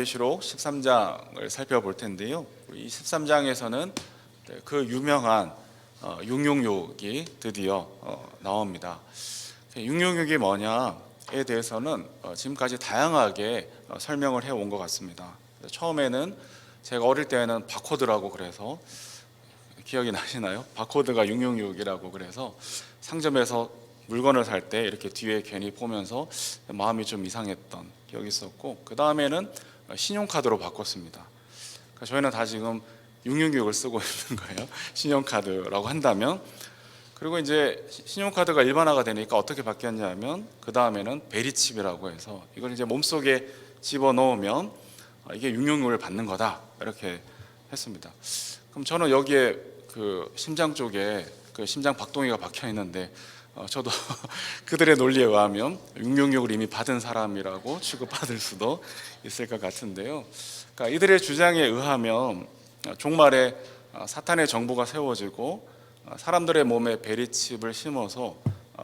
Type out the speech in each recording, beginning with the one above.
요한계시록 13장을 살펴볼 텐데요. 이 13장에서는 그 유명한 666이 드디어 나옵니다. 666이 뭐냐에 대해서는 지금까지 다양하게 설명을 해온 것 같습니다. 처음에는 제가 어릴 때는 바코드라고 그래서 기억이 나시나요? 바코드가 666이라고 그래서 상점에서 물건을 살 때 이렇게 뒤에 괜히 보면서 마음이 좀 이상했던 기억이 있었고, 그 다음에는 신용카드로 바꿨습니다. 그러니까 저희는 다 지금 666을 쓰고 있는 거예요. 신용카드라고 한다면. 그리고 이제 신용카드가 일반화가 되니까 어떻게 바뀌었냐면, 그 다음에는 베리칩이라고 해서 이걸 이제 몸속에 집어넣으면 이게 666을 받는 거다, 이렇게 했습니다. 그럼 저는 여기에 그 심장 쪽에 그 심장 박동이가 박혀 있는데, 저도 그들의 논리에 의하면 666을 이미 받은 사람이라고 취급받을 수도 있을 것 같은데요. 그러니까 이들의 주장에 의하면 종말에 사탄의 정부가 세워지고 사람들의 몸에 베리칩을 심어서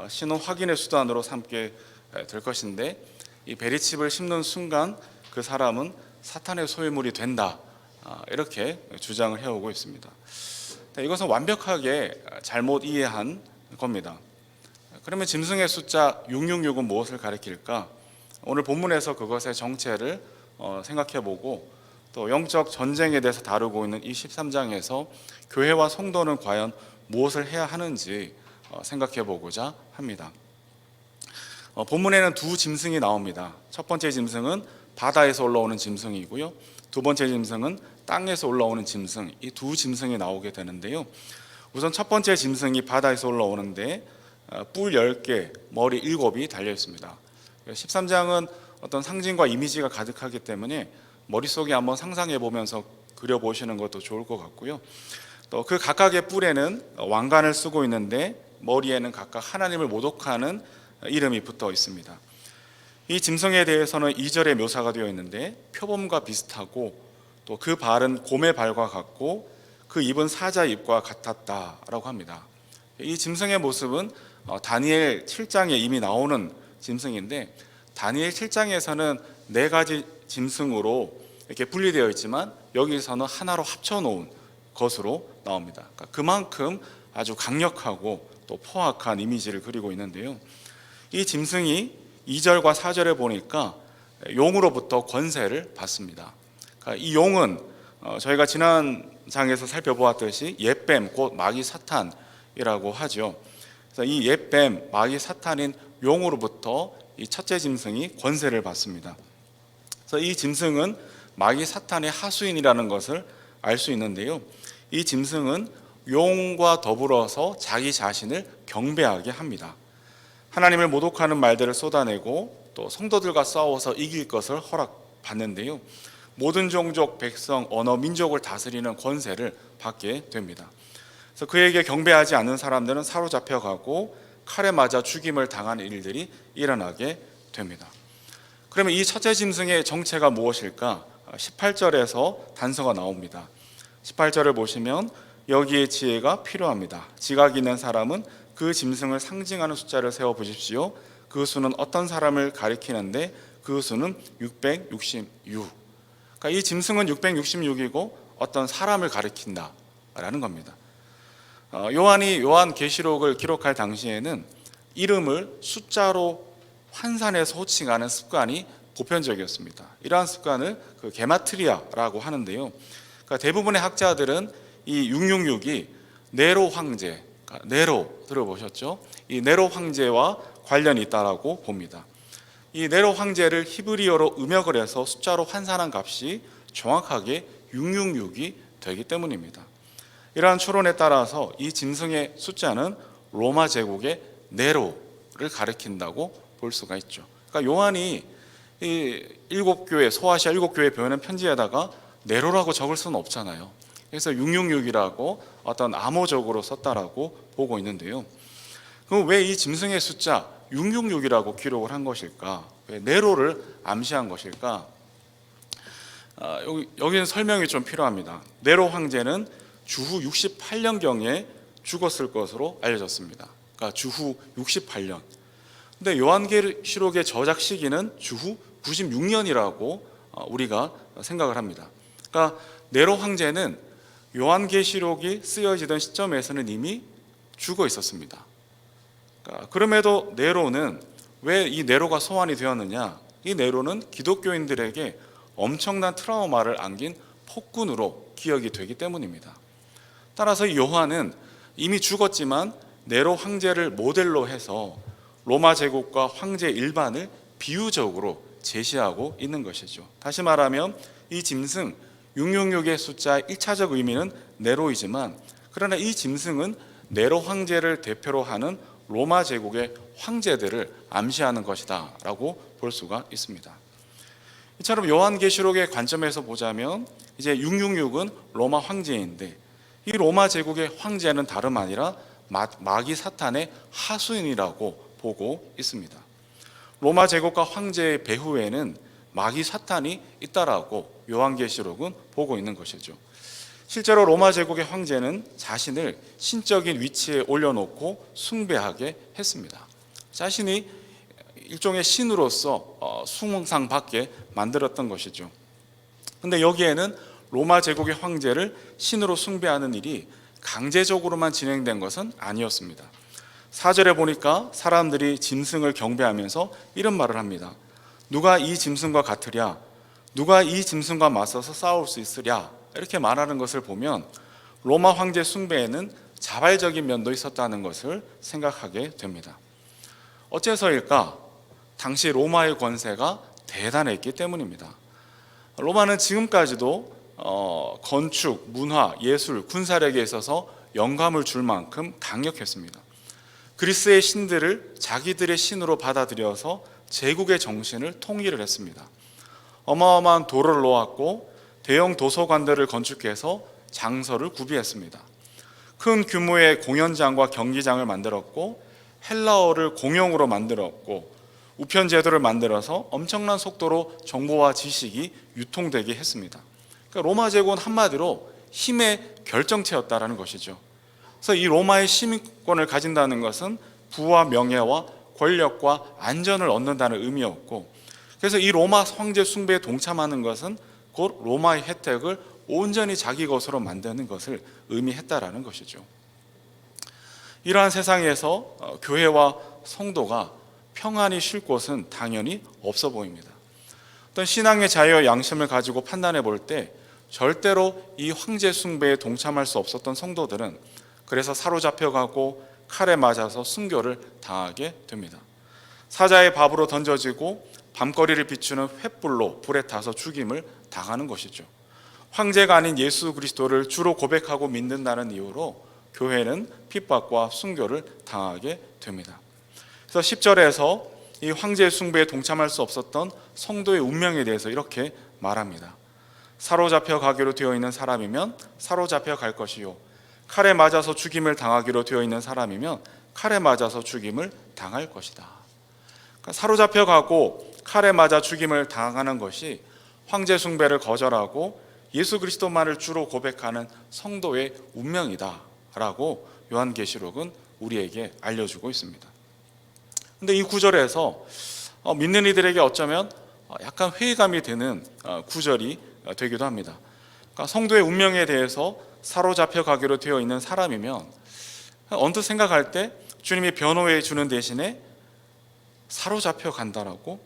신원 확인의 수단으로 삼게 될 것인데, 이 베리칩을 심는 순간 그 사람은 사탄의 소유물이 된다, 이렇게 주장을 해오고 있습니다. 이것은 완벽하게 잘못 이해한 겁니다. 그러면 짐승의 숫자 666은 무엇을 가리킬까? 오늘 본문에서 그것의 정체를 생각해보고, 또 영적 전쟁에 대해서 다루고 있는 이 13장에서 교회와 성도는 과연 무엇을 해야 하는지 생각해보고자 합니다. 본문에는 두 짐승이 나옵니다. 첫 번째 짐승은 바다에서 올라오는 짐승이고요, 두 번째 짐승은 땅에서 올라오는 짐승, 이 두 짐승이 나오게 되는데요. 우선 첫 번째 짐승이 바다에서 올라오는데 뿔 10개, 머리 7이 달려 있습니다. 13장은 어떤 상징과 이미지가 가득하기 때문에 머릿속에 한번 상상해 보면서 그려보시는 것도 좋을 것 같고요. 또 그 각각의 뿔에는 왕관을 쓰고 있는데 머리에는 각각 하나님을 모독하는 이름이 붙어 있습니다. 이 짐승에 대해서는 2절에 묘사가 되어 있는데 표범과 비슷하고, 또 그 발은 곰의 발과 같고 그 입은 사자 입과 같았다라고 합니다. 이 짐승의 모습은 다니엘 7장에 이미 나오는 짐승인데, 다니엘 7장에서는 4가지 짐승으로 이렇게 분리되어 있지만 여기서는 하나로 합쳐놓은 것으로 나옵니다. 그러니까 그만큼 아주 강력하고 또 포악한 이미지를 그리고 있는데요. 이 짐승이 2절과 4절에 보니까 용으로부터 권세를 받습니다. 그러니까 이 용은 저희가 지난 장에서 살펴보았듯이 옛뱀, 곧 마귀 사탄이라고 하죠. 그래서 이 옛뱀, 마귀 사탄인 용으로부터 이 첫째 짐승이 권세를 받습니다. 그래서 이 짐승은 마귀 사탄의 하수인이라는 것을 알 수 있는데요. 이 짐승은 용과 더불어서 자기 자신을 경배하게 합니다. 하나님을 모독하는 말들을 쏟아내고 또 성도들과 싸워서 이길 것을 허락받는데요. 모든 종족, 백성, 언어, 민족을 다스리는 권세를 받게 됩니다. 그래서 그에게 경배하지 않는 사람들은 사로잡혀가고 칼에 맞아 죽임을 당하는 일들이 일어나게 됩니다. 그러면 이 첫째 짐승의 정체가 무엇일까? 18절에서 단서가 나옵니다. 18절을 보시면 여기에 지혜가 필요합니다. 지각 있는 사람은 그 짐승을 상징하는 숫자를 세워 보십시오. 그 수는 어떤 사람을 가리키는데 그 수는 666. 그러니까 이 짐승은 666이고 어떤 사람을 가리킨다라는 겁니다. 요한이 요한계시록을 기록할 당시에는 이름을 숫자로 환산해서 호칭하는 습관이 보편적이었습니다. 이러한 습관을 게마트리아라고 하는데요. 그러니까 대부분의 학자들은 이 666이 네로 황제, 그러니까 네로 들어보셨죠? 이 네로 황제와 관련이 있다라고 봅니다. 이 네로 황제를 히브리어로 음역을 해서 숫자로 환산한 값이 정확하게 666이 되기 때문입니다. 이러한 추론에 따라서 이 짐승의 숫자는 로마 제국의 네로를 가리킨다고 볼 수가 있죠. 그러니까 요한이 이 7교회, 소아시아 7교회 보내는 편지에다가 네로라고 적을 수는 없잖아요. 그래서 666이라고 어떤 암호적으로 썼다라고 보고 있는데요. 그럼 왜 이 짐승의 숫자 666이라고 기록을 한 것일까? 왜 네로를 암시한 것일까? 여기는 설명이 좀 필요합니다. 네로 황제는 주후 68년경에 죽었을 것으로 알려졌습니다. 그러니까 주후 68년. 근데 요한계시록의 저작 시기는 주후 96년이라고 우리가 생각을 합니다. 그러니까 네로 황제는 요한계시록이 쓰여지던 시점에서는 이미 죽어 있었습니다. 그러니까 그럼에도 네로는 왜 이 네로가 소환이 되었느냐? 이 네로는 기독교인들에게 엄청난 트라우마를 안긴 폭군으로 기억이 되기 때문입니다. 따라서 이 요한은 이미 죽었지만 네로 황제를 모델로 해서 로마 제국과 황제 일반을 비유적으로 제시하고 있는 것이죠. 다시 말하면 이 짐승 666의 숫자 1차적 의미는 네로이지만, 그러나 이 짐승은 네로 황제를 대표로 하는 로마 제국의 황제들을 암시하는 것이다 라고 볼 수가 있습니다. 이처럼 요한계시록의 관점에서 보자면 이제 666은 로마 황제인데, 이 로마 제국의 황제는 다름 아니라 마귀 사탄의 하수인이라고 보고 있습니다. 로마 제국과 황제의 배후에는 마귀 사탄이 있다라고 요한계시록은 보고 있는 것이죠. 실제로 로마 제국의 황제는 자신을 신적인 위치에 올려놓고 숭배하게 했습니다. 자신이 일종의 신으로서 숭상받게 만들었던 것이죠. 근데 여기에는 로마 제국의 황제를 신으로 숭배하는 일이 강제적으로만 진행된 것은 아니었습니다. 4절에 보니까 사람들이 짐승을 경배하면서 이런 말을 합니다. 누가 이 짐승과 같으랴? 누가 이 짐승과 맞서서 싸울 수 있으랴? 이렇게 말하는 것을 보면 로마 황제 숭배에는 자발적인 면도 있었다는 것을 생각하게 됩니다. 어째서일까? 당시 로마의 권세가 대단했기 때문입니다. 로마는 지금까지도 건축, 문화, 예술, 군사력에 있어서 영감을 줄 만큼 강력했습니다. 그리스의 신들을 자기들의 신으로 받아들여서 제국의 정신을 통일을 했습니다. 어마어마한 도를 놓았고 대형 도서관들을 건축해서 장서를 구비했습니다. 큰 규모의 공연장과 경기장을 만들었고 헬라어를 공용으로 만들었고 우편 제도를 만들어서 엄청난 속도로 정보와 지식이 유통되게 했습니다. 그러니까 로마 제국은 한마디로 힘의 결정체였다라는 것이죠. 그래서 이 로마의 시민권을 가진다는 것은 부와 명예와 권력과 안전을 얻는다는 의미였고, 그래서 이 로마 황제 숭배에 동참하는 것은 곧 로마의 혜택을 온전히 자기 것으로 만드는 것을 의미했다라는 것이죠. 이러한 세상에서 교회와 성도가 평안히 쉴 곳은 당연히 없어 보입니다. 어떤 신앙의 자유와 양심을 가지고 판단해 볼 때 절대로 이 황제 숭배에 동참할 수 없었던 성도들은 그래서 사로잡혀가고 칼에 맞아서 순교를 당하게 됩니다. 사자의 밥으로 던져지고 밤거리를 비추는 횃불로 불에 타서 죽임을 당하는 것이죠. 황제가 아닌 예수 그리스도를 주로 고백하고 믿는다는 이유로 교회는 핍박과 순교를 당하게 됩니다. 그래서 10절에서 이 황제 숭배에 동참할 수 없었던 성도의 운명에 대해서 이렇게 말합니다. 사로잡혀 가기로 되어 있는 사람이면 사로잡혀 갈 것이요, 칼에 맞아서 죽임을 당하기로 되어 있는 사람이면 칼에 맞아서 죽임을 당할 것이다. 그러니까 사로잡혀 가고 칼에 맞아 죽임을 당하는 것이 황제 숭배를 거절하고 예수 그리스도만을 주로 고백하는 성도의 운명이다 라고 요한계시록은 우리에게 알려주고 있습니다. 근데 이 구절에서 믿는 이들에게 어쩌면 약간 회의감이 드는 구절이 되기도 합니다. 그러니까 성도의 운명에 대해서 사로잡혀 가기로 되어 있는 사람이면 언뜻 생각할 때 주님이 변호해 주는 대신에 사로잡혀 간다라고,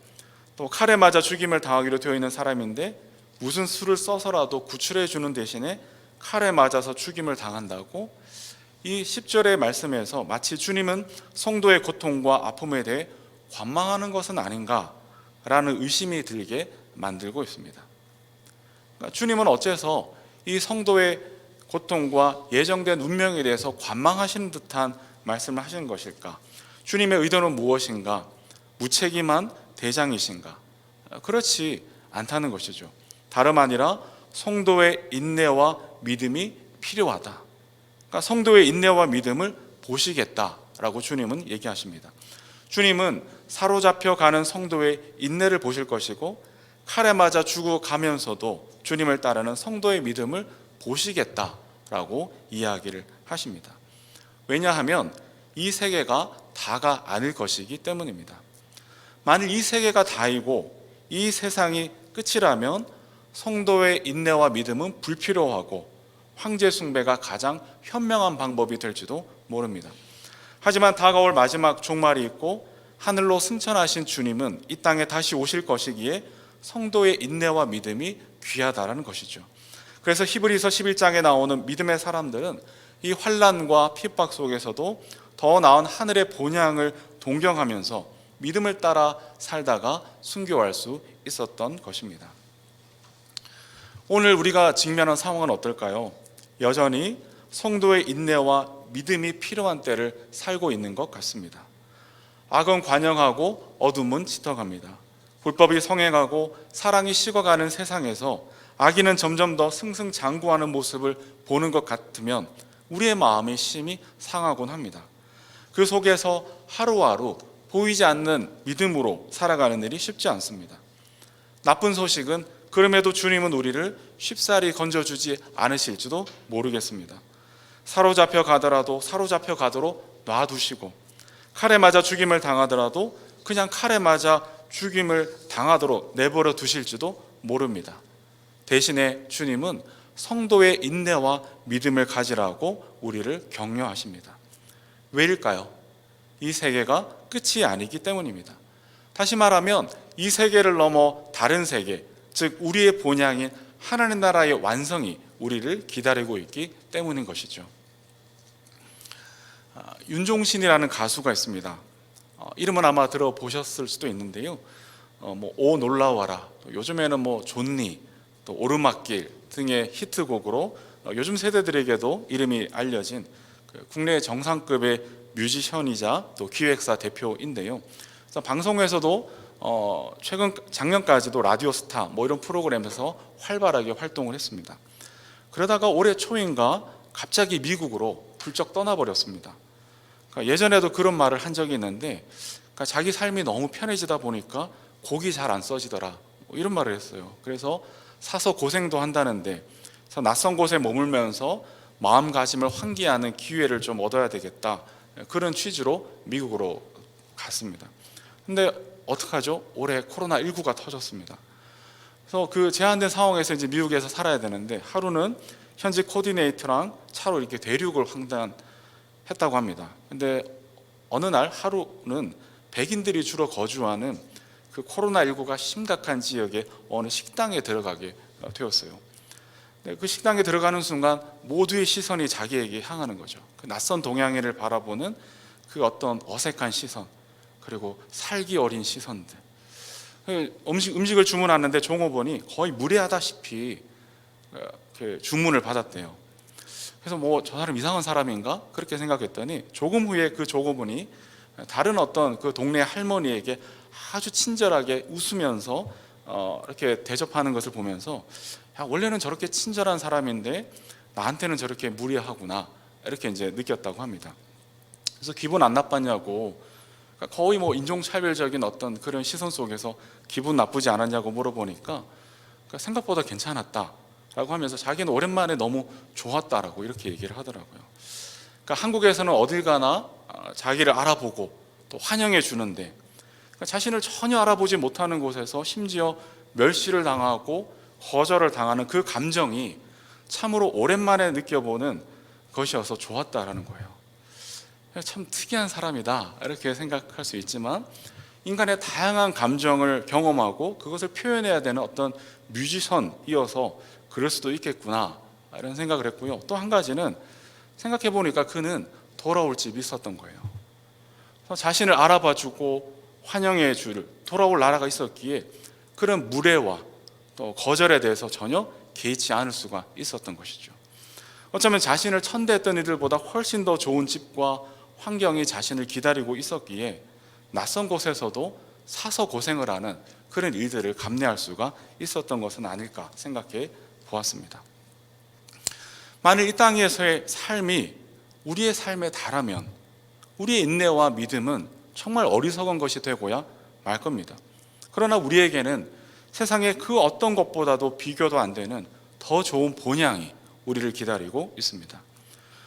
또 칼에 맞아 죽임을 당하기로 되어 있는 사람인데 무슨 수를 써서라도 구출해 주는 대신에 칼에 맞아서 죽임을 당한다고, 이 10절의 말씀에서 마치 주님은 성도의 고통과 아픔에 대해 관망하는 것은 아닌가라는 의심이 들게 만들고 있습니다. 그러니까 주님은 어째서 이 성도의 고통과 예정된 운명에 대해서 관망하시는 듯한 말씀을 하시는 것일까? 주님의 의도는 무엇인가? 무책임한 대장이신가? 그렇지 않다는 것이죠. 다름 아니라 성도의 인내와 믿음이 필요하다. 그러니까 성도의 인내와 믿음을 보시겠다라고 주님은 얘기하십니다. 주님은 사로잡혀 가는 성도의 인내를 보실 것이고 칼에 맞아 죽어가면서도 주님을 따르는 성도의 믿음을 보시겠다라고 이야기를 하십니다. 왜냐하면 이 세계가 다가 아닐 것이기 때문입니다. 만일 이 세계가 다이고 이 세상이 끝이라면 성도의 인내와 믿음은 불필요하고 황제 숭배가 가장 현명한 방법이 될지도 모릅니다. 하지만 다가올 마지막 종말이 있고 하늘로 승천하신 주님은 이 땅에 다시 오실 것이기에 성도의 인내와 믿음이 귀하다라는 것이죠. 그래서 히브리서 11장에 나오는 믿음의 사람들은 이 환난과 핍박 속에서도 더 나은 하늘의 본향을 동경하면서 믿음을 따라 살다가 순교할 수 있었던 것입니다. 오늘 우리가 직면한 상황은 어떨까요? 여전히 성도의 인내와 믿음이 필요한 때를 살고 있는 것 같습니다. 악은 관영하고 어둠은 짙어갑니다. 불법이 성행하고 사랑이 식어가는 세상에서 악인은 점점 더 승승장구하는 모습을 보는 것 같으면 우리의 마음이 심히 상하곤 합니다. 그 속에서 하루하루 보이지 않는 믿음으로 살아가는 일이 쉽지 않습니다. 나쁜 소식은 그럼에도 주님은 우리를 쉽사리 건져주지 않으실지도 모르겠습니다. 사로잡혀 가더라도 사로잡혀 가도록 놔두시고 칼에 맞아 죽임을 당하더라도 그냥 칼에 맞아 죽임을 당하도록 내버려 두실지도 모릅니다. 대신에 주님은 성도의 인내와 믿음을 가지라고 우리를 격려하십니다. 왜일까요? 이 세계가 끝이 아니기 때문입니다. 다시 말하면 이 세계를 넘어 다른 세계, 즉 우리의 본향인 하나님 나라의 완성이 우리를 기다리고 있기 때문인 것이죠. 윤종신이라는 가수가 있습니다. 이름은 아마 들어보셨을 수도 있는데요. 오 놀라워라, 요즘에는 존니, 또 오르막길 등의 히트곡으로 요즘 세대들에게도 이름이 알려진 국내 정상급의 뮤지션이자 또 기획사 대표인데요. 그래서 방송에서도 최근 작년까지도 라디오스타 이런 프로그램에서 활발하게 활동을 했습니다. 그러다가 올해 초인가 갑자기 미국으로 훌쩍 떠나버렸습니다. 그러니까 예전에도 그런 말을 한 적이 있는데, 그러니까 자기 삶이 너무 편해지다 보니까 곡이 잘 안 써지더라, 이런 말을 했어요. 그래서 사서 고생도 한다는데, 그래서 낯선 곳에 머물면서 마음가짐을 환기하는 기회를 좀 얻어야 되겠다, 그런 취지로 미국으로 갔습니다. 근데 어떡하죠? 올해 코로나19가 터졌습니다. 그래서 그 제한된 상황에서 이제 미국에서 살아야 되는데 하루는 현지 코디네이터랑 차로 이렇게 대륙을 횡단했다고 합니다. 근데 어느 날 하루는 백인들이 주로 거주하는 그 코로나19가 심각한 지역의 어느 식당에 들어가게 되었어요. 그 식당에 들어가는 순간 모두의 시선이 자기에게 향하는 거죠. 그 낯선 동양인을 바라보는 그 어떤 어색한 시선, 그리고 살기 어린 시선들. 음식을 주문하는데 종업원이 거의 무례하다시피 주문을 받았대요. 그래서 저 사람 이상한 사람인가? 그렇게 생각했더니 조금 후에 그 종업원이 다른 어떤 그 동네 할머니에게 아주 친절하게 웃으면서 이렇게 대접하는 것을 보면서, 야, 원래는 저렇게 친절한 사람인데 나한테는 저렇게 무례하구나, 이렇게 이제 느꼈다고 합니다. 그래서 기분 안 나빴냐고, 거의 인종차별적인 어떤 그런 시선 속에서 기분 나쁘지 않았냐고 물어보니까 생각보다 괜찮았다라고 하면서 자기는 오랜만에 너무 좋았다라고 이렇게 얘기를 하더라고요. 그러니까 한국에서는 어딜 가나 자기를 알아보고 또 환영해 주는데, 자신을 전혀 알아보지 못하는 곳에서 심지어 멸시를 당하고 거절을 당하는 그 감정이 참으로 오랜만에 느껴보는 것이어서 좋았다라는 거예요. 참 특이한 사람이다, 이렇게 생각할 수 있지만 인간의 다양한 감정을 경험하고 그것을 표현해야 되는 어떤 뮤지션이어서 그럴 수도 있겠구나, 이런 생각을 했고요. 또 한 가지는 생각해 보니까 그는 돌아올 집이 있었던 거예요. 자신을 알아봐주고 환영해 줄 돌아올 나라가 있었기에 그런 무례와 또 거절에 대해서 전혀 개의치 않을 수가 있었던 것이죠. 어쩌면 자신을 천대했던 이들보다 훨씬 더 좋은 집과 환경이 자신을 기다리고 있었기에 낯선 곳에서도 사서 고생을 하는 그런 일들을 감내할 수가 있었던 것은 아닐까 생각해 보았습니다. 만일 이 땅에서의 삶이 우리의 삶에 달하면 우리의 인내와 믿음은 정말 어리석은 것이 되고야 말 겁니다. 그러나 우리에게는 세상의 그 어떤 것보다도 비교도 안 되는 더 좋은 본향이 우리를 기다리고 있습니다.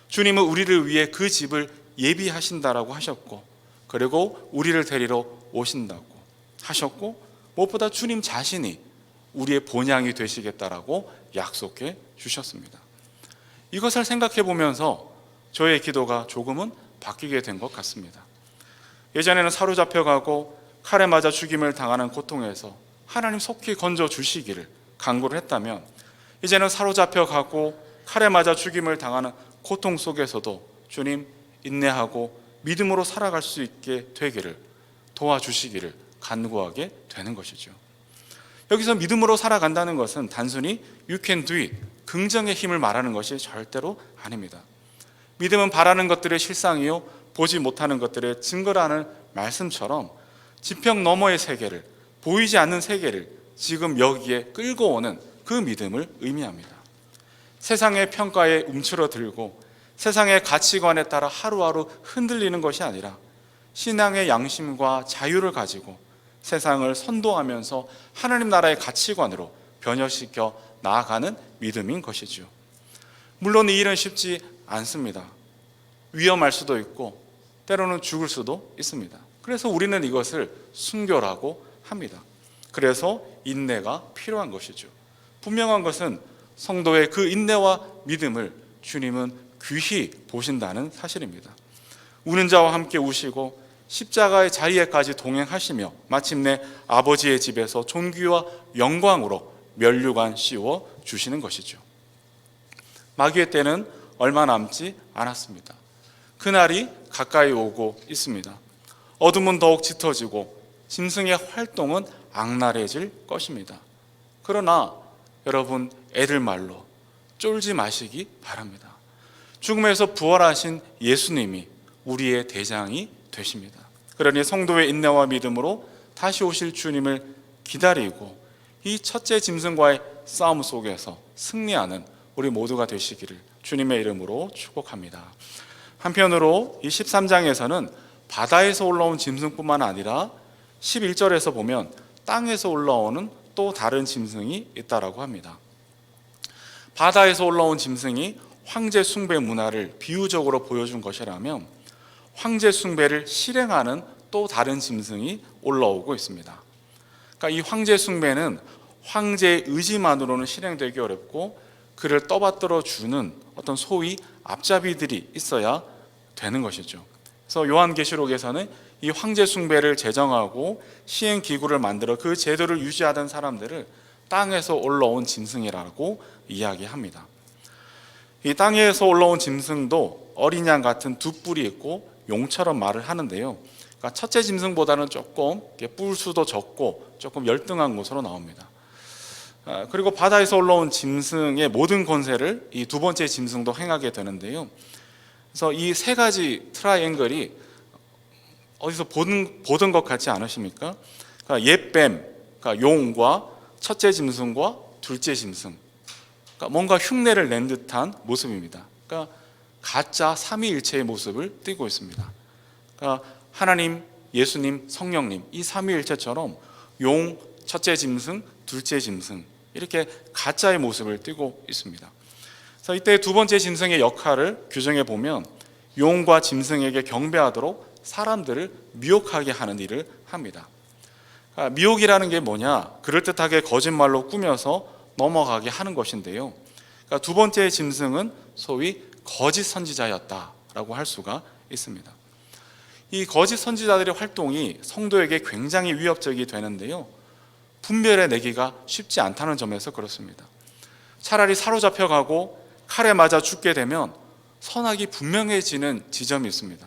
주님은 우리를 위해 그 집을 예비하신다라고 하셨고, 그리고 우리를 데리러 오신다고 하셨고, 무엇보다 주님 자신이 우리의 본향이 되시겠다라고 약속해 주셨습니다. 이것을 생각해 보면서 저의 기도가 조금은 바뀌게 된 것 같습니다. 예전에는 사로잡혀가고 칼에 맞아 죽임을 당하는 고통에서 하나님 속히 건져 주시기를 간구를 했다면, 이제는 사로잡혀가고 칼에 맞아 죽임을 당하는 고통 속에서도 주님 인내하고 믿음으로 살아갈 수 있게 되기를 도와주시기를 간구하게 되는 것이죠. 여기서 믿음으로 살아간다는 것은 단순히 you can do it, 긍정의 힘을 말하는 것이 절대로 아닙니다. 믿음은 바라는 것들의 실상이요 보지 못하는 것들의 증거라는 말씀처럼 지평 너머의 세계를, 보이지 않는 세계를 지금 여기에 끌고 오는 그 믿음을 의미합니다. 세상의 평가에 움츠러들고 세상의 가치관에 따라 하루하루 흔들리는 것이 아니라 신앙의 양심과 자유를 가지고 세상을 선도하면서 하나님 나라의 가치관으로 변혁시켜 나아가는 믿음인 것이죠. 물론 이 일은 쉽지 않습니다. 위험할 수도 있고 때로는 죽을 수도 있습니다. 그래서 우리는 이것을 순교라고 합니다. 그래서 인내가 필요한 것이죠. 분명한 것은 성도의 그 인내와 믿음을 주님은 귀히 보신다는 사실입니다. 우는 자와 함께 우시고 십자가의 자리에까지 동행하시며 마침내 아버지의 집에서 존귀와 영광으로 면류관 씌워 주시는 것이죠. 마귀의 때는 얼마 남지 않았습니다. 그날이 가까이 오고 있습니다. 어둠은 더욱 짙어지고 짐승의 활동은 악랄해질 것입니다. 그러나 여러분, 애들 말로 쫄지 마시기 바랍니다. 죽음에서 부활하신 예수님이 우리의 대장이 되십니다. 그러니 성도의 인내와 믿음으로 다시 오실 주님을 기다리고 이 첫째 짐승과의 싸움 속에서 승리하는 우리 모두가 되시기를 주님의 이름으로 축복합니다. 한편으로 이 13장에서는 바다에서 올라온 짐승뿐만 아니라 11절에서 보면 땅에서 올라오는 또 다른 짐승이 있다라고 합니다. 바다에서 올라온 짐승이 황제 숭배 문화를 비유적으로 보여준 것이라면 황제 숭배를 실행하는 또 다른 짐승이 올라오고 있습니다. 그러니까 이 황제 숭배는 황제의 의지만으로는 실행되기 어렵고 그를 떠받들어 주는 어떤 소위 앞잡이들이 있어야 되는 것이죠. 그래서 요한계시록에서는 이 황제 숭배를 제정하고 시행 기구를 만들어 그 제도를 유지하던 사람들을 땅에서 올라온 짐승이라고 이야기합니다. 이 땅에서 올라온 짐승도 어린 양 같은 두 뿔이 있고 용처럼 말을 하는데요. 그러니까 첫째 짐승보다는 조금 뿔수도 적고 조금 열등한 것으로 나옵니다. 그리고 바다에서 올라온 짐승의 모든 권세를 이 두 번째 짐승도 행하게 되는데요. 그래서 이 세 가지 트라이앵글이 어디서 보던 것 같지 않으십니까? 그러니까 옛뱀, 그러니까 용과 첫째 짐승과 둘째 짐승, 그러니까 뭔가 흉내를 낸 듯한 모습입니다. 그러니까 가짜 삼위일체의 모습을 띠고 있습니다. 그러니까 하나님, 예수님, 성령님 이 삼위일체처럼 용, 첫째 짐승, 둘째 짐승 이렇게 가짜의 모습을 띠고 있습니다. 그래서 이때 두 번째 짐승의 역할을 규정해 보면 용과 짐승에게 경배하도록 사람들을 미혹하게 하는 일을 합니다. 그러니까 미혹이라는 게 뭐냐? 그럴듯하게 거짓말로 꾸며서 넘어가게 하는 것인데요. 그러니까 두 번째 짐승은 소위 거짓 선지자였다라고 할 수가 있습니다. 이 거짓 선지자들의 활동이 성도에게 굉장히 위협적이 되는데요. 분별해 내기가 쉽지 않다는 점에서 그렇습니다. 차라리 사로잡혀가고 칼에 맞아 죽게 되면 선악이 분명해지는 지점이 있습니다.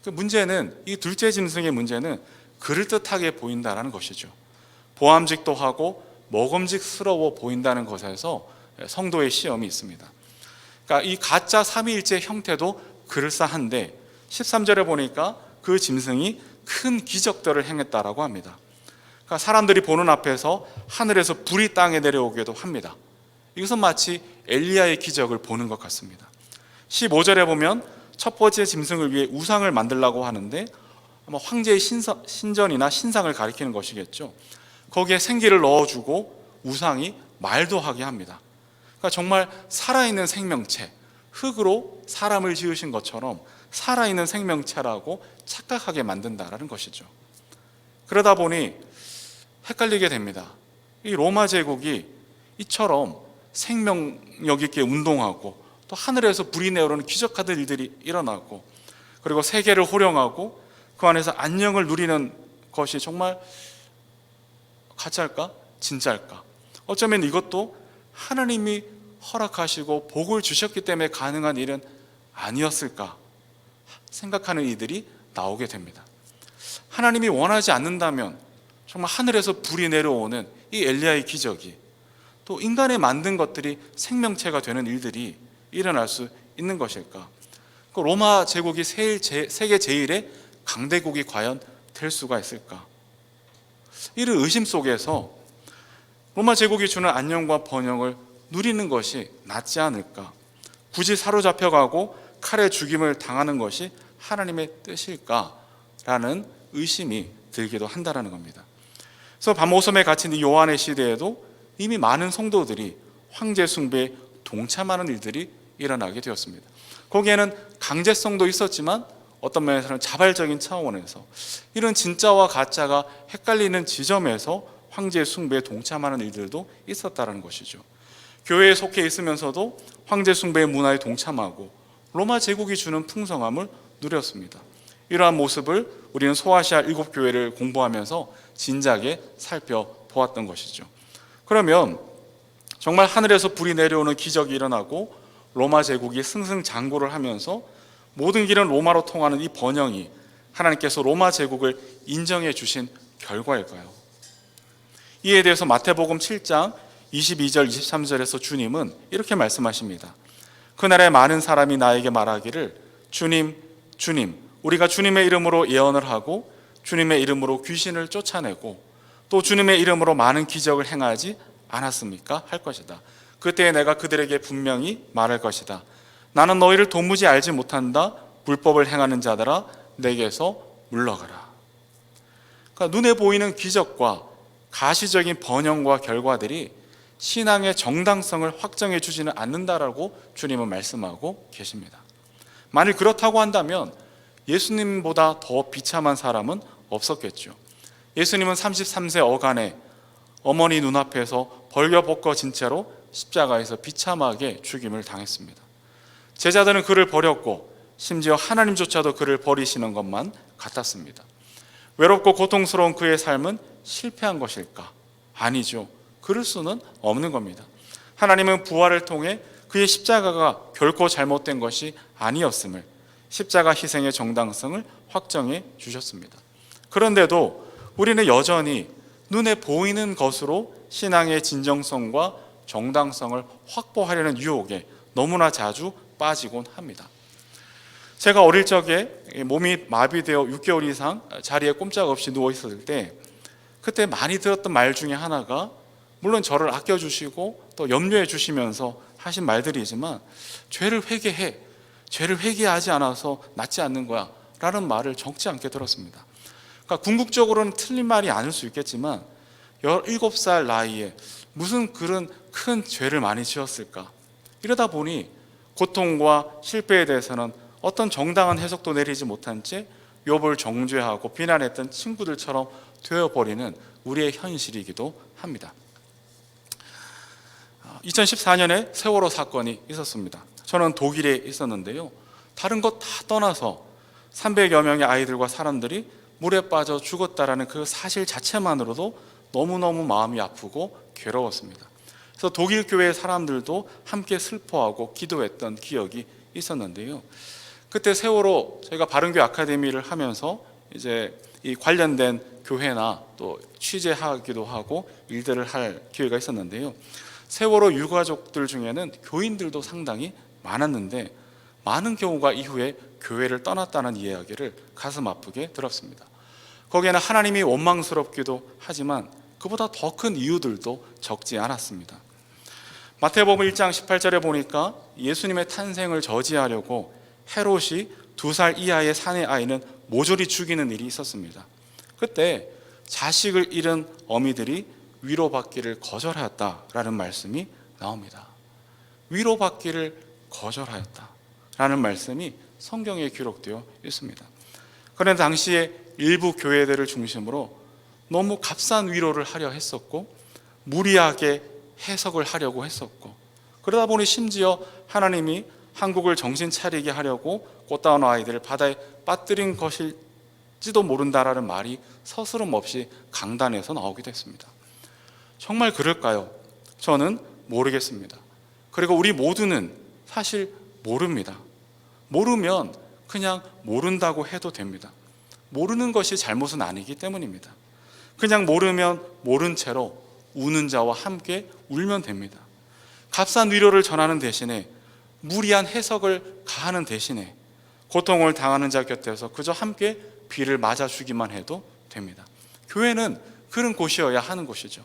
그 문제는 이 둘째 짐승의 문제는 그럴듯하게 보인다는 것이죠. 보암직도 하고 먹음직스러워 보인다는 것에서 성도의 시험이 있습니다. 그러니까 이 가짜 삼위일체 형태도 그럴싸한데 13절에 보니까 그 짐승이 큰 기적들을 행했다라고 합니다. 그러니까 사람들이 보는 앞에서 하늘에서 불이 땅에 내려오기도 합니다. 이것은 마치 엘리야의 기적을 보는 것 같습니다. 15절에 보면 첫 번째 짐승을 위해 우상을 만들라고 하는데 아마 황제의 신전이나 신상을 가리키는 것이겠죠. 거기에 생기를 넣어주고 우상이 말도 하게 합니다. 그러니까 정말 살아있는 생명체, 흙으로 사람을 지으신 것처럼 살아있는 생명체라고 착각하게 만든다라는 것이죠. 그러다 보니 헷갈리게 됩니다. 이 로마 제국이 이처럼 생명력 있게 운동하고 또 하늘에서 불이 내오르는 기적하던 일들이 일어나고 그리고 세계를 호령하고 그 안에서 안녕을 누리는 것이 정말 가짜일까? 진짜일까? 어쩌면 이것도 하나님이 허락하시고 복을 주셨기 때문에 가능한 일은 아니었을까 생각하는 이들이 나오게 됩니다. 하나님이 원하지 않는다면 정말 하늘에서 불이 내려오는 이 엘리야의 기적이 또 인간의 만든 것들이 생명체가 되는 일들이 일어날 수 있는 것일까? 그 로마 제국이 세계 제1의 강대국이 과연 될 수가 있을까? 이런 의심 속에서 로마 제국이 주는 안녕과 번영을 누리는 것이 낫지 않을까? 굳이 사로잡혀가고 칼에 죽임을 당하는 것이 하나님의 뜻일까라는 의심이 들기도 한다는 겁니다. 그래서 밤오섬에 갇힌 이 요한의 시대에도 이미 많은 성도들이 황제 숭배에 동참하는 일들이 일어나게 되었습니다. 거기에는 강제성도 있었지만 어떤 면에서는 자발적인 차원에서 이런 진짜와 가짜가 헷갈리는 지점에서 황제 숭배에 동참하는 일들도 있었다는 것이죠. 교회에 속해 있으면서도 황제 숭배의 문화에 동참하고 로마 제국이 주는 풍성함을 누렸습니다. 이러한 모습을 우리는 소아시아 7교회를 공부하면서 진작에 살펴보았던 것이죠. 그러면 정말 하늘에서 불이 내려오는 기적이 일어나고 로마 제국이 승승장구를 하면서 모든 길은 로마로 통하는 이 번영이 하나님께서 로마 제국을 인정해 주신 결과일까요? 이에 대해서 마태복음 7장 22절 23절에서 주님은 이렇게 말씀하십니다. 그날에 많은 사람이 나에게 말하기를 주님, 주님, 우리가 주님의 이름으로 예언을 하고 주님의 이름으로 귀신을 쫓아내고 또 주님의 이름으로 많은 기적을 행하지 않았습니까? 할 것이다. 그때 내가 그들에게 분명히 말할 것이다. 나는 너희를 도무지 알지 못한다. 불법을 행하는 자들아 내게서 물러가라. 그러니까 눈에 보이는 기적과 가시적인 번영과 결과들이 신앙의 정당성을 확정해 주지는 않는다라고 주님은 말씀하고 계십니다. 만일 그렇다고 한다면 예수님보다 더 비참한 사람은 없었겠죠. 예수님은 33세 어간에 어머니 눈앞에서 벌거벗겨진 채로 십자가에서 비참하게 죽임을 당했습니다. 제자들은 그를 버렸고 심지어 하나님조차도 그를 버리시는 것만 같았습니다. 외롭고 고통스러운 그의 삶은 실패한 것일까? 아니죠. 그럴 수는 없는 겁니다. 하나님은 부활을 통해 그의 십자가가 결코 잘못된 것이 아니었음을, 십자가 희생의 정당성을 확정해 주셨습니다. 그런데도 우리는 여전히 눈에 보이는 것으로 신앙의 진정성과 정당성을 확보하려는 유혹에 너무나 자주 빠지곤 합니다. 제가 어릴 적에 몸이 마비되어 6개월 이상 자리에 꼼짝없이 누워 있었을 때 그때 많이 들었던 말 중에 하나가, 물론 저를 아껴주시고 또 염려해 주시면서 하신 말들이지만, 죄를 회개해, 죄를 회개하지 않아서 낫지 않는 거야 라는 말을 적지 않게 들었습니다. 그러니까 궁극적으로는 틀린 말이 아닐 수 있겠지만 17살 나이에 무슨 그런 큰 죄를 많이 지었을까? 이러다 보니 고통과 실패에 대해서는 어떤 정당한 해석도 내리지 못한 채 욥을 정죄하고 비난했던 친구들처럼 되어버리는 우리의 현실이기도 합니다. 2014년에 세월호 사건이 있었습니다. 저는 독일에 있었는데요. 다른 것 다 떠나서 300여 명의 아이들과 사람들이 물에 빠져 죽었다라는 그 사실 자체만으로도 너무너무 마음이 아프고 괴로웠습니다. 그래서 독일 교회 사람들도 함께 슬퍼하고 기도했던 기억이 있었는데요. 그때 세월호 저희가 바른교회 아카데미를 하면서 이제 이 관련된 교회나 또 취재하기도 하고 일들을 할 기회가 있었는데요. 세월호 유가족들 중에는 교인들도 상당히 많았는데 많은 경우가 이후에 교회를 떠났다는 이야기를 가슴 아프게 들었습니다. 거기에는 하나님이 원망스럽기도 하지만 그보다 더 큰 이유들도 적지 않았습니다. 마태복음 1장 18절에 보니까 예수님의 탄생을 저지하려고 헤롯이 2살 이하의 사내 아이는 모조리 죽이는 일이 있었습니다. 그때 자식을 잃은 어미들이 위로받기를 거절하였다라는 말씀이 나옵니다. 위로받기를 거절하였다라는 말씀이 성경에 기록되어 있습니다. 그런데 당시에 일부 교회들을 중심으로 너무 값싼 위로를 하려 했었고 무리하게 해석을 하려고 했었고, 그러다 보니 심지어 하나님이 한국을 정신 차리게 하려고 꽃다운 아이들을 바다에 빠뜨린 것일지도 모른다라는 말이 서스럼 없이 강단에서 나오기도 했습니다. 정말 그럴까요? 저는 모르겠습니다. 그리고 우리 모두는 사실 모릅니다. 모르면 그냥 모른다고 해도 됩니다. 모르는 것이 잘못은 아니기 때문입니다. 그냥 모르면 모른 채로 우는 자와 함께 울면 됩니다. 값싼 위로를 전하는 대신에 무리한 해석을 가하는 대신에 고통을 당하는 자 곁에서 그저 함께 비를 맞아주기만 해도 됩니다. 교회는 그런 곳이어야 하는 곳이죠.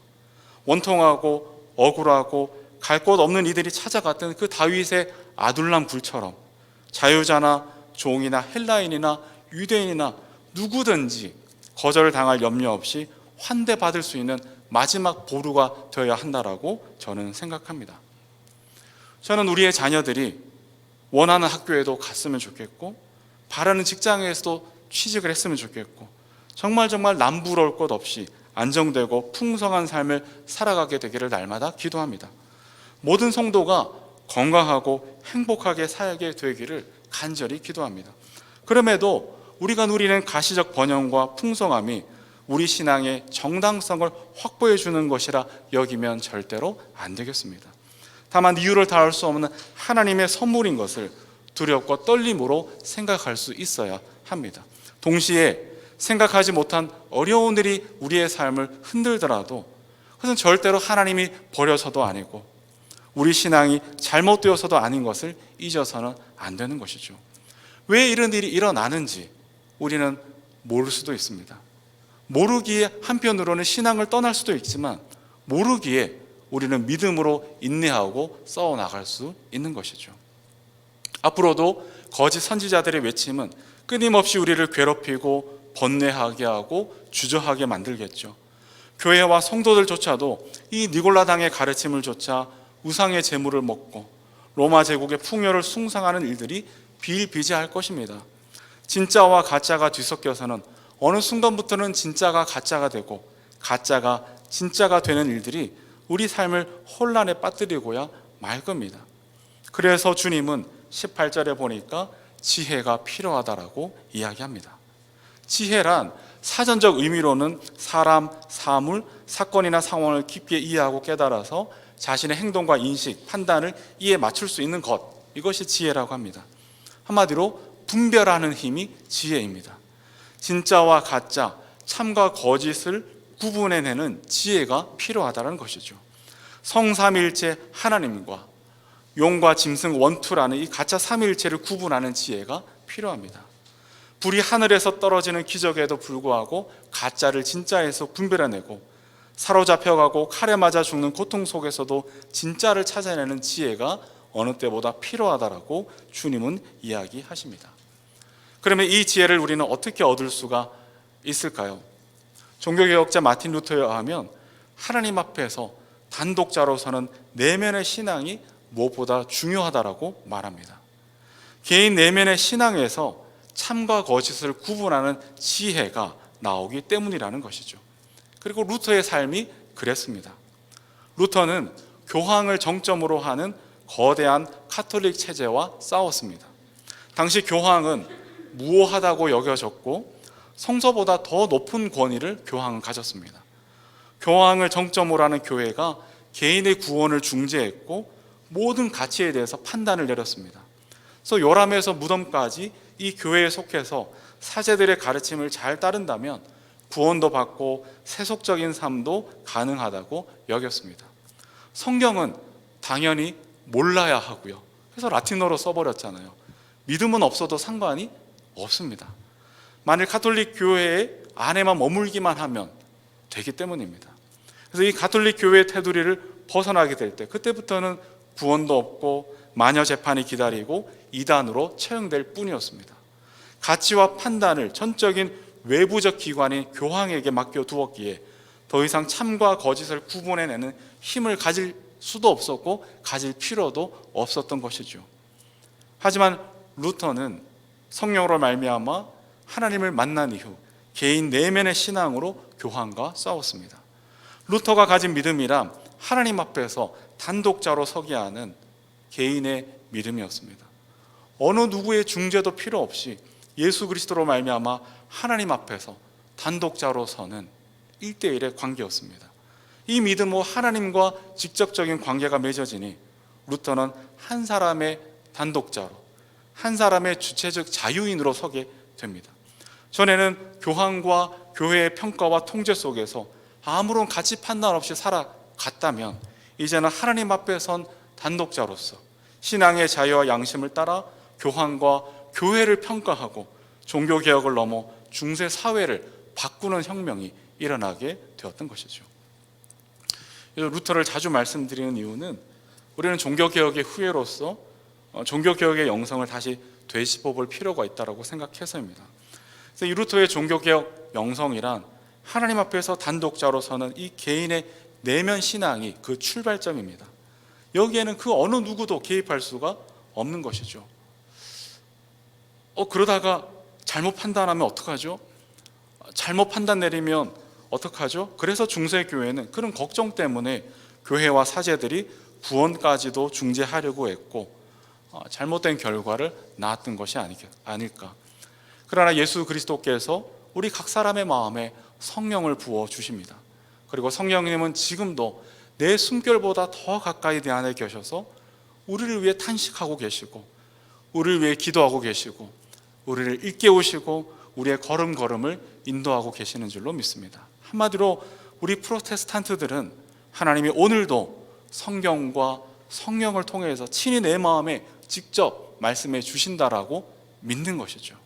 원통하고 억울하고 갈 곳 없는 이들이 찾아갔던 그 다윗의 아둘람 굴처럼 자유자나 종이나 헬라인이나 유대인이나 누구든지 거절당할 염려 없이 환대받을 수 있는 마지막 보루가 되어야 한다라고 저는 생각합니다. 저는 우리의 자녀들이 원하는 학교에도 갔으면 좋겠고, 바라는 직장에서도 취직을 했으면 좋겠고, 정말 남부러울 것 없이 안정되고 풍성한 삶을 살아가게 되기를 날마다 기도합니다. 모든 성도가 건강하고 행복하게 살게 되기를 간절히 기도합니다. 그럼에도 우리가 누리는 가시적 번영과 풍성함이 우리 신앙의 정당성을 확보해 주는 것이라 여기면 절대로 안 되겠습니다. 다만 이유를 다할 수 없는 하나님의 선물인 것을 두렵고 떨림으로 생각할 수 있어야 합니다. 동시에 생각하지 못한 어려운 일이 우리의 삶을 흔들더라도 그것은 절대로 하나님이 버려서도 아니고 우리 신앙이 잘못되어서도 아닌 것을 잊어서는 안 되는 것이죠. 왜 이런 일이 일어나는지 우리는 모를 수도 있습니다. 모르기에 한편으로는 신앙을 떠날 수도 있지만, 모르기에 우리는 믿음으로 인내하고 싸워나갈 수 있는 것이죠. 앞으로도 거짓 선지자들의 외침은 끊임없이 우리를 괴롭히고 번뇌하게 하고 주저하게 만들겠죠. 교회와 성도들조차도 이 니골라당의 가르침을 좇아 우상의 제물을 먹고 로마 제국의 풍요를 숭상하는 일들이 비일비재할 것입니다. 진짜와 가짜가 뒤섞여서는 어느 순간부터는 진짜가 가짜가 되고 가짜가 진짜가 되는 일들이 우리 삶을 혼란에 빠뜨리고야 말 겁니다. 그래서 주님은 18절에 보니까 지혜가 필요하다라고 이야기합니다. 지혜란 사전적 의미로는 사람, 사물, 사건이나 상황을 깊게 이해하고 깨달아서 자신의 행동과 인식, 판단을 이에 맞출 수 있는 것, 이것이 지혜라고 합니다. 한마디로 분별하는 힘이 지혜입니다. 진짜와 가짜, 참과 거짓을 구분해내는 지혜가 필요하다는 것이죠. 성삼일체 하나님과 용과 짐승 원투라는 이 가짜 삼일체를 구분하는 지혜가 필요합니다. 불이 하늘에서 떨어지는 기적에도 불구하고 가짜를 진짜에서 분별해내고, 사로잡혀가고 칼에 맞아 죽는 고통 속에서도 진짜를 찾아내는 지혜가 어느 때보다 필요하다라고 주님은 이야기하십니다. 그러면 이 지혜를 우리는 어떻게 얻을 수가 있을까요? 종교개혁자 마틴 루터에 의하면 하나님 앞에서 단독자로서는 내면의 신앙이 무엇보다 중요하다라고 말합니다. 개인 내면의 신앙에서 참과 거짓을 구분하는 지혜가 나오기 때문이라는 것이죠. 그리고 루터의 삶이 그랬습니다. 루터는 교황을 정점으로 하는 거대한 카톨릭 체제와 싸웠습니다. 당시 교황은 무오하다고 여겨졌고 성서보다 더 높은 권위를 교황은 가졌습니다. 교황을 정점으로 하는 교회가 개인의 구원을 중재했고 모든 가치에 대해서 판단을 내렸습니다. 그래서 요람에서 무덤까지 이 교회에 속해서 사제들의 가르침을 잘 따른다면 구원도 받고 세속적인 삶도 가능하다고 여겼습니다. 성경은 당연히 몰라야 하고요. 그래서 라틴어로 써버렸잖아요. 믿음은 없어도 상관이 없습니다. 만일 가톨릭 교회 안에만 머물기만 하면 되기 때문입니다. 그래서 이 가톨릭 교회의 테두리를 벗어나게 될 때 그때부터는 구원도 없고 마녀 재판이 기다리고 이단으로 처형될 뿐이었습니다. 가치와 판단을 전적인 외부적 기관인 교황에게 맡겨두었기에 더 이상 참과 거짓을 구분해내는 힘을 가질 수도 없었고 가질 필요도 없었던 것이죠. 하지만 루터는 성령으로 말미암아 하나님을 만난 이후 개인 내면의 신앙으로 교황과 싸웠습니다. 루터가 가진 믿음이란 하나님 앞에서 단독자로 서게 하는 개인의 믿음이었습니다. 어느 누구의 중재도 필요 없이 예수 그리스도로 말미암아 하나님 앞에서 단독자로 서는 1대1의 관계였습니다. 이 믿음으로 하나님과 직접적인 관계가 맺어지니 루터는 한 사람의 단독자로, 한 사람의 주체적 자유인으로 서게 됩니다. 전에는 교황과 교회의 평가와 통제 속에서 아무런 가치 판단 없이 살아갔다면, 이제는 하나님 앞에 선 단독자로서 신앙의 자유와 양심을 따라 교황과 교회를 평가하고 종교개혁을 넘어 중세 사회를 바꾸는 혁명이 일어나게 되었던 것이죠. 루터를 자주 말씀드리는 이유는 우리는 종교개혁의 후예로서 종교개혁의 영성을 다시 되짚어 볼 필요가 있다고 생각해서입니다. 그래서 이 루터의 종교개혁 영성이란 하나님 앞에서 단독자로 서는 이 개인의 내면 신앙이 그 출발점입니다. 여기에는 그 어느 누구도 개입할 수가 없는 것이죠. 그러다가 잘못 판단하면 어떡하죠? 잘못 판단 내리면 어떡하죠? 그래서 중세교회는 그런 걱정 때문에 교회와 사제들이 구원까지도 중재하려고 했고 잘못된 결과를 낳았던 것이 아닐까. 그러나 예수 그리스도께서 우리 각 사람의 마음에 성령을 부어 주십니다. 그리고 성령님은 지금도 내 숨결보다 더 가까이 내 안에 계셔서 우리를 위해 탄식하고 계시고, 우리를 위해 기도하고 계시고, 우리를 일깨우시고 우리의 걸음걸음을 인도하고 계시는 줄로 믿습니다. 한마디로 우리 프로테스탄트들은 하나님이 오늘도 성경과 성령을 통해서 친히 내 마음에 직접 말씀해 주신다라고 믿는 것이죠.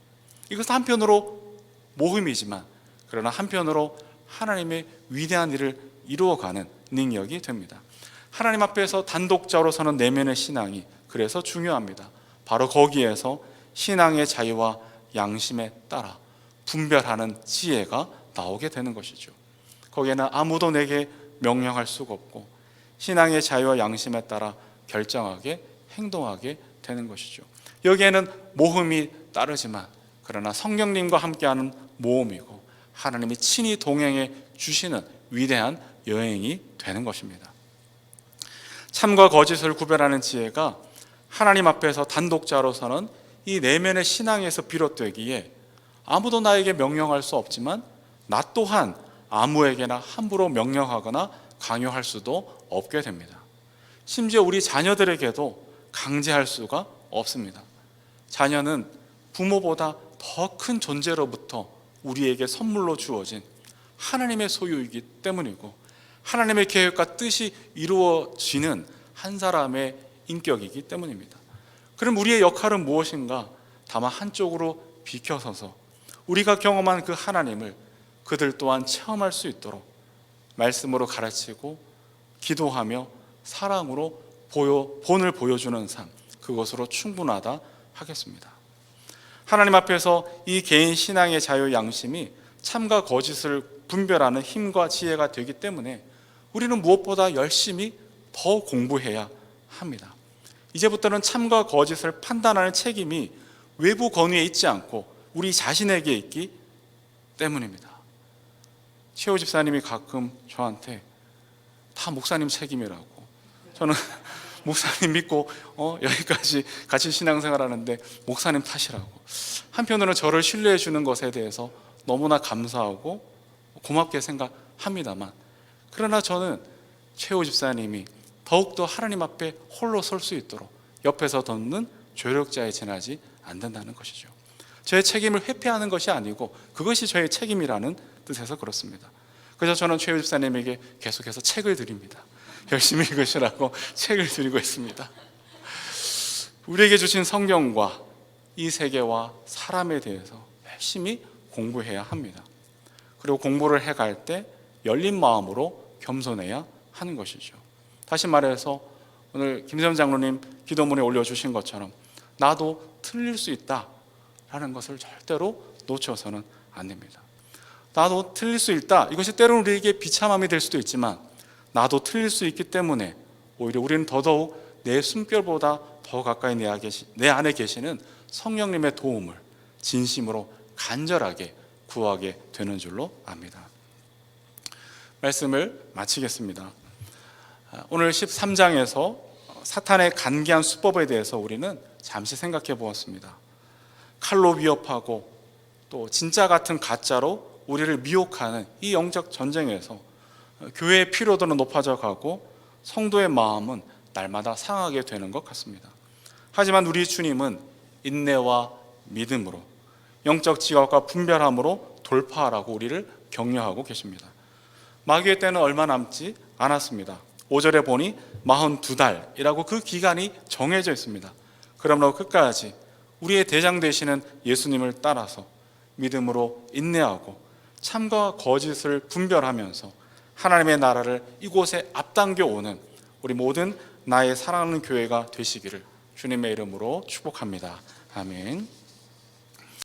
이것은 한편으로 모험이지만, 그러나 한편으로 하나님의 위대한 일을 이루어가는 능력이 됩니다. 하나님 앞에서 단독자로 서는 내면의 신앙이 그래서 중요합니다. 바로 거기에서 신앙의 자유와 양심에 따라 분별하는 지혜가 나오게 되는 것이죠. 거기에는 아무도 내게 명령할 수가 없고 신앙의 자유와 양심에 따라 결정하게 행동하게 되는 것이죠. 여기에는 모험이 따르지만, 그러나 성령님과 함께하는 모험이고 하나님이 친히 동행해 주시는 위대한 여행이 되는 것입니다. 참과 거짓을 구별하는 지혜가 하나님 앞에서 단독자로 서는 이 내면의 신앙에서 비롯되기에 아무도 나에게 명령할 수 없지만 나 또한 아무에게나 함부로 명령하거나 강요할 수도 없게 됩니다. 심지어 우리 자녀들에게도 강제할 수가 없습니다. 자녀는 부모보다 더 큰 존재로부터 우리에게 선물로 주어진 하나님의 소유이기 때문이고, 하나님의 계획과 뜻이 이루어지는 한 사람의 인격이기 때문입니다. 그럼 우리의 역할은 무엇인가? 다만 한쪽으로 비켜서서 우리가 경험한 그 하나님을 그들 또한 체험할 수 있도록 말씀으로 가르치고 기도하며 사랑으로 본을 보여주는 삶, 그것으로 충분하다 하겠습니다. 하나님 앞에서 이 개인 신앙의 자유 양심이 참과 거짓을 분별하는 힘과 지혜가 되기 때문에 우리는 무엇보다 열심히 더 공부해야 합니다. 이제부터는 참과 거짓을 판단하는 책임이 외부 권위에 있지 않고 우리 자신에게 있기 때문입니다. 최호 집사님이 가끔 저한테 다 목사님 책임이라고, 저는 목사님 믿고 여기까지 같이 신앙생활하는데 목사님 탓이라고, 한편으로는 저를 신뢰해 주는 것에 대해서 너무나 감사하고 고맙게 생각합니다만, 그러나 저는 최호 집사님이 더욱더 하나님 앞에 홀로 설 수 있도록 옆에서 돕는 조력자에 지나지 않는다는 것이죠. 저의 책임을 회피하는 것이 아니고 그것이 저의 책임이라는 뜻에서 그렇습니다. 그래서 저는 최호 집사님에게 계속해서 책을 드립니다. 열심히 읽으시라고 책을 드리고 있습니다. 우리에게 주신 성경과 이 세계와 사람에 대해서 열심히 공부해야 합니다. 그리고 공부를 해갈 때 열린 마음으로 겸손해야 하는 것이죠. 다시 말해서 오늘 김세현 장로님 기도문에 올려주신 것처럼 나도 틀릴 수 있다라는 것을 절대로 놓쳐서는 안 됩니다. 나도 틀릴 수 있다, 이것이 때로는 우리에게 비참함이 될 수도 있지만 나도 틀릴 수 있기 때문에 오히려 우리는 더더욱 내 숨결보다 더 가까이 내 안에 계시는 성령님의 도움을 진심으로 간절하게 구하게 되는 줄로 압니다. 말씀을 마치겠습니다. 오늘 13장에서 사탄의 간계한 수법에 대해서 우리는 잠시 생각해 보았습니다. 칼로 위협하고 또 진짜 같은 가짜로 우리를 미혹하는 이 영적 전쟁에서 교회의 피로도는 높아져 가고 성도의 마음은 날마다 상하게 되는 것 같습니다. 하지만 우리 주님은 인내와 믿음으로 영적 지각과 분별함으로 돌파하라고 우리를 격려하고 계십니다. 마귀의 때는 얼마 남지 않았습니다. 5절에 보니 42달이라고 그 기간이 정해져 있습니다. 그러므로 끝까지 우리의 대장 되시는 예수님을 따라서 믿음으로 인내하고 참과 거짓을 분별하면서 하나님의 나라를 이곳에 앞당겨 오는 우리 모든 나의 사랑하는 교회가 되시기를 주님의 이름으로 축복합니다. 아멘.